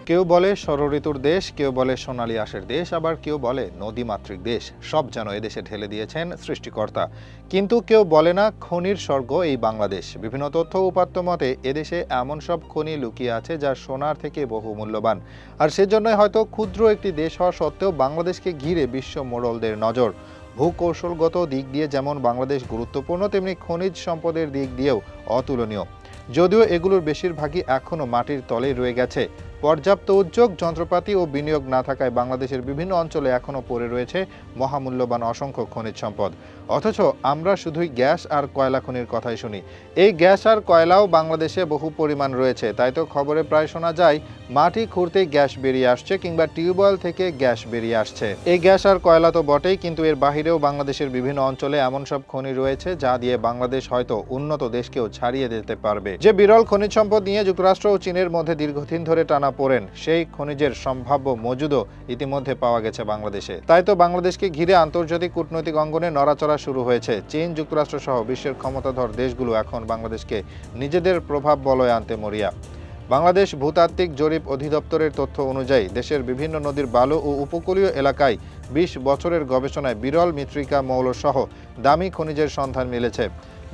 কেউ বলে ষড়ঋতুর দেশ, কেউ বলে সোনালী আঁশের দেশ, আবার কেউ বলে নদীমাতৃক দেশ। সব যেন এদেশে ঢেলে দিয়েছেন সৃষ্টিকর্তা। কিন্তু কেউ বলে না খনির স্বর্গ এই বাংলাদেশ। বিভিন্ন তথ্য উপাত্ত মতে এদেশে এমন সব খনি লুকিয়ে আছে যা সোনার থেকে বহু মূল্যবান। আর সেজন্যই হয়তো ক্ষুদ্র একটি দেশ হওয়া সত্ত্বেও বাংলাদেশকে ঘিরে বিশ্ব মোড়লদের নজর। ভূকৌশলগত দিক দিয়ে যেমন বাংলাদেশ গুরুত্বপূর্ণ, তেমনি খনিজ সম্পদের দিক দিয়েও অতুলনীয়। যদিও এগুলোর বেশিরভাগই এখনও মাটির তলেই রয়ে গেছে। পর্যাপ্ত উদ্যোগ, যন্ত্রপাতি ও বিনিয়োগ না থাকায় বাংলাদেশের বিভিন্ন অঞ্চলে এখনও পড়ে রয়েছে মহামূল্যবান অসংখ্য খনিজ সম্পদ। অথচ আমরা শুধুই গ্যাস আর কয়লা খনির কথাই শুনি। এই গ্যাস আর কয়লাও বাংলাদেশে বহু পরিমাণ রয়েছে, তাই তো খবরে প্রায় শোনা যায় মাটি খুঁড়তেই গ্যাস বেরিয়ে আসছে কিংবা টিউবওয়েল থেকে গ্যাস বেরিয়ে আসছে। এই গ্যাস আর কয়লা তো বটেই, কিন্তু এর বাহিরেও বাংলাদেশের বিভিন্ন অঞ্চলে এমন সব খনি রয়েছে যা দিয়ে বাংলাদেশ হয়তো উন্নত দেশকেও ছাড়িয়ে যেতে পারবে। যে বিরল খনিজ সম্পদ নিয়ে যুক্তরাষ্ট্র ও চীনের মধ্যে দীর্ঘদিন ধরে টানা পড়েন, সেই খনিজের সম্ভাব্য মজুদও ইতিমধ্যে পাওয়া গেছে বাংলাদেশে। তাই তো বাংলাদেশকে ঘিরে আন্তর্জাতিক কূটনৈতিক অঙ্গনে নড়াচড়া শুরু হয়েছে। চীন, যুক্তরাষ্ট্র সহ বিশ্বের ক্ষমতাধর দেশগুলো এখন বাংলাদেশকে নিজেদের প্রভাব বলয়ে আনতে মরিয়া। বাংলাদেশ ভূতাত্ত্বিক জরিপ অধিদপ্তরের তথ্য অনুযায়ী দেশের বিভিন্ন নদীর বালু ও উপকূলীয় এলাকায় ২০ বছরের গবেষণায় বিরল মৃত্তিকা মৌল সহ দামি খনিজের সন্ধান মিলেছে।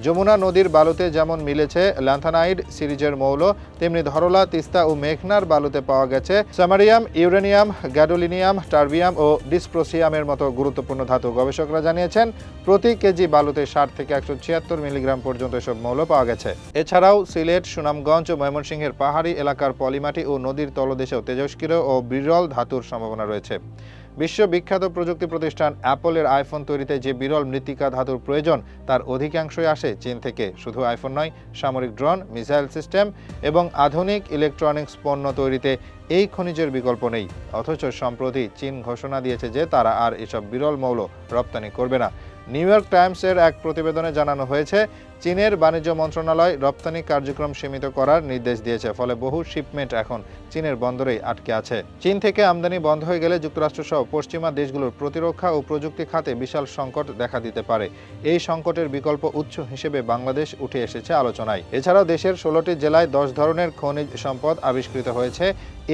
যমুনা নদীর বালুতে যেমন মিলেছে ল্যান্থানাইড সিরিজের মৌল, তেমনি ধরলা, তিস্তা ও মেঘনার বালুতে পাওয়া গেছে স্যামারিয়াম, ইউরেনিয়াম, গ্যাডোলিনিয়াম, টার্বিয়াম ও ডিসপ্রোসিয়ামের মতো গুরুত্বপূর্ণ ধাতু। গবেষকরা জানিয়েছেন প্রতি কেজি বালুতে ৬০ থেকে ১৭৬ মিলিগ্রাম পর্যন্ত এসব মৌল পাওয়া গেছে। এছাড়াও সিলেট, সুনামগঞ্জ ও ময়মনসিংহের পাহাড়ি এলাকার পলিমাটি ও নদীর তলদেশেও তেজস্ক্রিয় ও বিরল ধাতুর সম্ভাবনা রয়েছে। বিশ্ববিখ্যাত প্রযুক্তি প্রতিষ্ঠান অ্যাপলের আইফোন তৈরিতে যে বিরল মৃত্তিকা ধাতুর প্রয়োজন তার অধিকাংশই আসে চীন থেকে। শুধু আইফোন নয়, সামরিক ড্রোন, মিসাইল সিস্টেম এবং আধুনিক ইলেকট্রনিক্স পণ্য তৈরিতে এই খনিজের বিকল্প নেই। অথচ সম্প্রতি চীন ঘোষণা দিয়েছে যে তারা আর এসব বিরল মৌল রপ্তানি করবে না। নিউ ইয়র্ক টাইমসের এক প্রতিবেদনে জানানো হয়েছে, চীনের বাণিজ্য মন্ত্রণালয় রপ্তানি কার্যক্রম সীমিত করার নির্দেশ দিয়েছে। ফলে বহু শিপমেন্ট এখন চীনের বন্দরেই আটকে আছে। চীন থেকে আমদানি বন্ধ হয়ে গেলে যুক্তরাষ্ট্র সহ পশ্চিমা দেশগুলোর প্রতিরক্ষা ও প্রযুক্তি খাতে বিশাল সংকট দেখা দিতে পারে। এই সংকটের বিকল্প উৎস হিসেবে বাংলাদেশ উঠে এসেছে আলোচনায়। এছাড়াও দেশের ১৬টি জেলায় ১০ ধরনের খনিজ সম্পদ আবিষ্কৃত হয়েছে।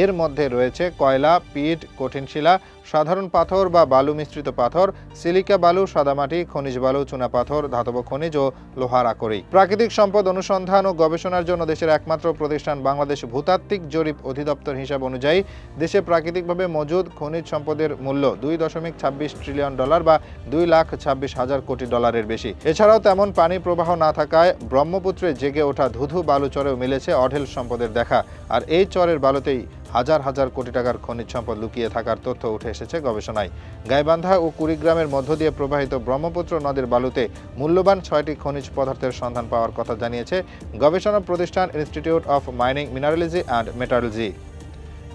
এর মধ্যে রয়েছে কয়লা, পিট, কঠিন শিলা, সাধারণ পাথর বা বালু মিশ্রিত পাথর, সিলিকা বালু, সাদামাটি, খনিজ বালু, চুনা পাথর, ধাতব খনিজ ও লোহার আকরিক। প্রাকৃতিক সম্পদ অনুসন্ধান ও গবেষণার জন্য দেশের একমাত্র প্রতিষ্ঠান বাংলাদেশ ভূতাত্ত্বিক জরিপ অধিদপ্তর হিসাব অনুযায়ী দেশে প্রাকৃতিকভাবে মজুদ খনিজ সম্পদের মূল্য $2.26 ট্রিলিয়ন বা $2,26,০০০ কোটি বেশি। এছাড়াও তেমন পানি প্রবাহ না থাকায় ব্রহ্মপুত্রে জেগে ওঠা ধুধু বালু চরেও মিলেছে অঢেল সম্পদের দেখা। আর এই চরের বালুতেই হাজার হাজার কোটি টাকার খনিজ সম্পদ লুকিয়ে থাকার তথ্য উঠে এসেছে গবেষণায়। গাইবান্ধা ও কুড়িগ্রামের মধ্য দিয়ে প্রবাহিত ব্রহ্মপুত্র নদীর বালুতে মূল্যবান ৬টি খনিজ পদার্থের সন্ধান পাওয়ার কথা জানিয়েছে গবেষণা প্রতিষ্ঠান institute of mining, mineralogy and metallurgy.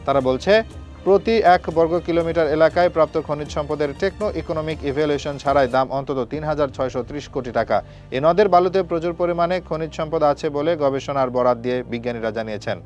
তারা বলছে, প্রতি ১ বর্গ কিলোমিটার এলাকায় প্রাপ্ত খনিজ সম্পদের টেকনো ইকোনমিক ইভ্যালুয়েশন ছাড়াই দাম অন্তত ৩,৬৩০ কোটি টাকা। এ নদের বালুতে প্রচুর পরিমাণে খনিজ সম্পদ আছে বলে গবেষণার বরাত দিয়ে বিজ্ঞানীরা জানিয়েছেন।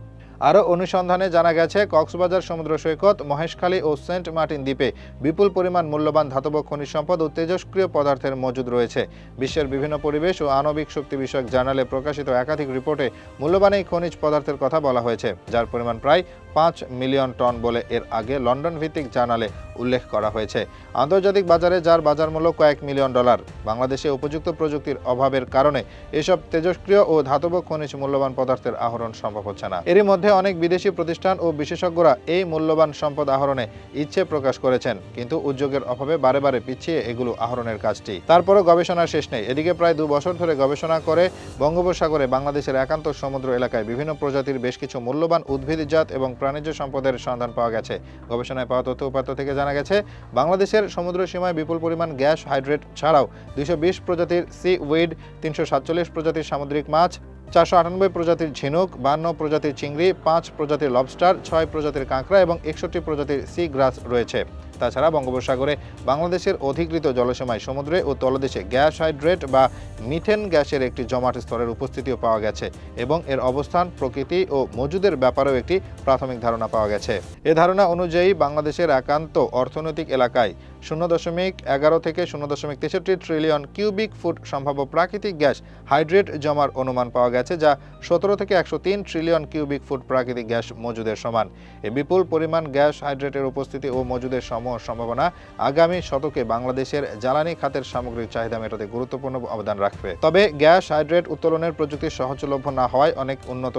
আরও অনুসন্ধানে জানা গেছে, কক্সবাজার সমুদ্র সৈকত, মহেশখালী ও সেন্ট মার্টিন দ্বীপে বিপুল পরিমাণ মূল্যবান ধাতব খনিজ সম্পদ ও তেজস্ক্রিয় পদার্থের মজুদ রয়েছে। বিশ্বের বিভিন্ন পরিবেশ ও আণবিক শক্তি বিষয়ক জার্নালে প্রকাশিত একাধিক রিপোর্টে মূল্যবান এই খনিজ পদার্থের কথা বলা হয়েছে, যার পরিমাণ প্রায় ৫ মিলিয়ন টন বলে এর আগে লন্ডন ভিত্তিক জার্নালে উল্লেখ করা হয়েছে। আন্তর্জাতিক বাজারে যার বাজার মূল্য কয়েক মিলিয়ন ডলার। বাংলাদেশে উপযুক্ত প্রযুক্তির অভাবের কারণে এসব তেজস্ক্রিয় ও ধাতব খনিজ মূল্যবান পদার্থের আহরণ সম্ভব হচ্ছে না। এরই মধ্যে অনেক বিদেশি প্রতিষ্ঠান ও বিশেষজ্ঞরা এই মূল্যবান সম্পদ আহরণে ইচ্ছে প্রকাশ করেছেন, কিন্তু উদ্যোগের অভাবে বারে বারে পিছিয়ে এগুলো আহরণের কাজটি। তারপরও গবেষণার শেষ নেই। এদিকে প্রায় ২ বছর ধরে গবেষণা করে বঙ্গোপসাগরে বাংলাদেশের একান্ত সমুদ্র এলাকায় বিভিন্ন প্রজাতির বেশ কিছু মূল্যবান উদ্ভিদজাত এবং প্রাণীজ সম্পদের সন্ধান পাওয়া গেছে। গবেষণায় পাওয়া তথ্য উপাত্ত থেকে জানা গেছে, বাংলাদেশের সমুদ্র সীমায় বিপুল পরিমাণ গ্যাস হাইড্রেট ছাড়াও ২২০ প্রজাতির সি উইড, ৩৪৭ প্রজাতির সামুদ্রিক মাছ, ৪৯৮ প্রজাতির ঝিনুক, ৫২ প্রজাতির চিংড়ি, ৫ প্রজাতির লবস্টার, ৬ প্রজাতির কাঁকড়া এবং ৬১ প্রজাতির সি গ্রাস রয়েছে। তাছাড়া বঙ্গোপসাগরে বাংলাদেশের অধিকৃত জলসীমায় সমুদ্রে ও তলদেশে গ্যাস হাইড্রেট বা মিথেন গ্যাসের একটি জমাট স্তরের উপস্থিতিও পাওয়া গেছে এবং এর অবস্থান, প্রকৃতি ও মজুদের ব্যাপারেও একটি প্রাথমিক ধারণা পাওয়া গেছে। এ ধারণা অনুযায়ী বাংলাদেশের একান্ত অর্থনৈতিক এলাকায় 0.11 থেকে 0.63 ট্রিলিয়ন কিউবিক ফুট সম্ভাব্য প্রাকৃতিক গ্যাস হাইড্রেট জমার অনুমান পাওয়া গেছে, যা 17 থেকে 103 ট্রিলিয়ন কিউবিক ফুট প্রাকৃতিক গ্যাস মজুদের সমান। এই বিপুল পরিমাণ গ্যাস হাইড্রেটের উপস্থিতি ও মজুদের সম্ভাবনা আগামী শতকে বাংলাদেশের জ্বালানি খাতের সামগ্রিক চাহিদা মেটাতে গুরুত্বপূর্ণ অবদান রাখবে। তবে গ্যাস হাইড্রেট উত্তোলনের প্রযুক্তি সহজলভ্য না হওয়ায় অনেক উন্নত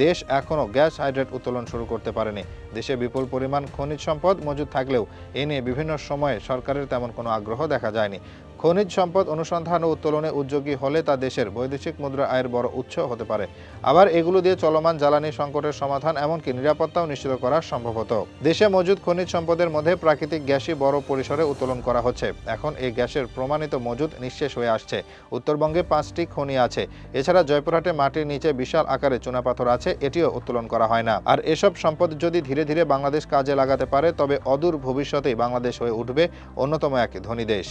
দেশ এখনও গ্যাস হাইড্রেট উত্তোলন শুরু করতে পারেনি। দেশে বিপুল পরিমাণ খনিজ সম্পদ মজুদ থাকলেও এ নিয়ে বিভিন্ন সময়ে সরকারের তেমন কোনো আগ্রহ দেখা যায়নি। খনিজ সম্পদ অনুসন্ধান ও উত্তোলনে উদ্যোগী হলে তা দেশের বৈদেশিক মুদ্রা আয়ের বড় উৎস হতে পারে। আবার এগুলো দিয়ে চলমান জ্বালানি সংকটের সমাধান, এমনকি নিরাপত্তাও নিশ্চিত করা সম্ভবত। দেশে মজুদ খনিজ সম্পদের মধ্যে প্রাকৃতিক গ্যাসই বড় পরিসরে উত্তোলন করা হচ্ছে। এখন এই গ্যাসের প্রমাণিত মজুদ নিঃশেষ হয়ে আসছে। উত্তরবঙ্গে 5টি খনি আছে। এছাড়া জয়পুরহাটে মাটির নিচে বিশাল আকারে চুনাপাথর আছে, এটিও উত্তোলন করা হয় না। আর এসব সম্পদ যদি ধীরে ধীরে বাংলাদেশ কাজে লাগাতে পারে, তবে অদূর ভবিষ্যতেই বাংলাদেশ হয়ে উঠবে অন্যতম এক ধনী দেশ।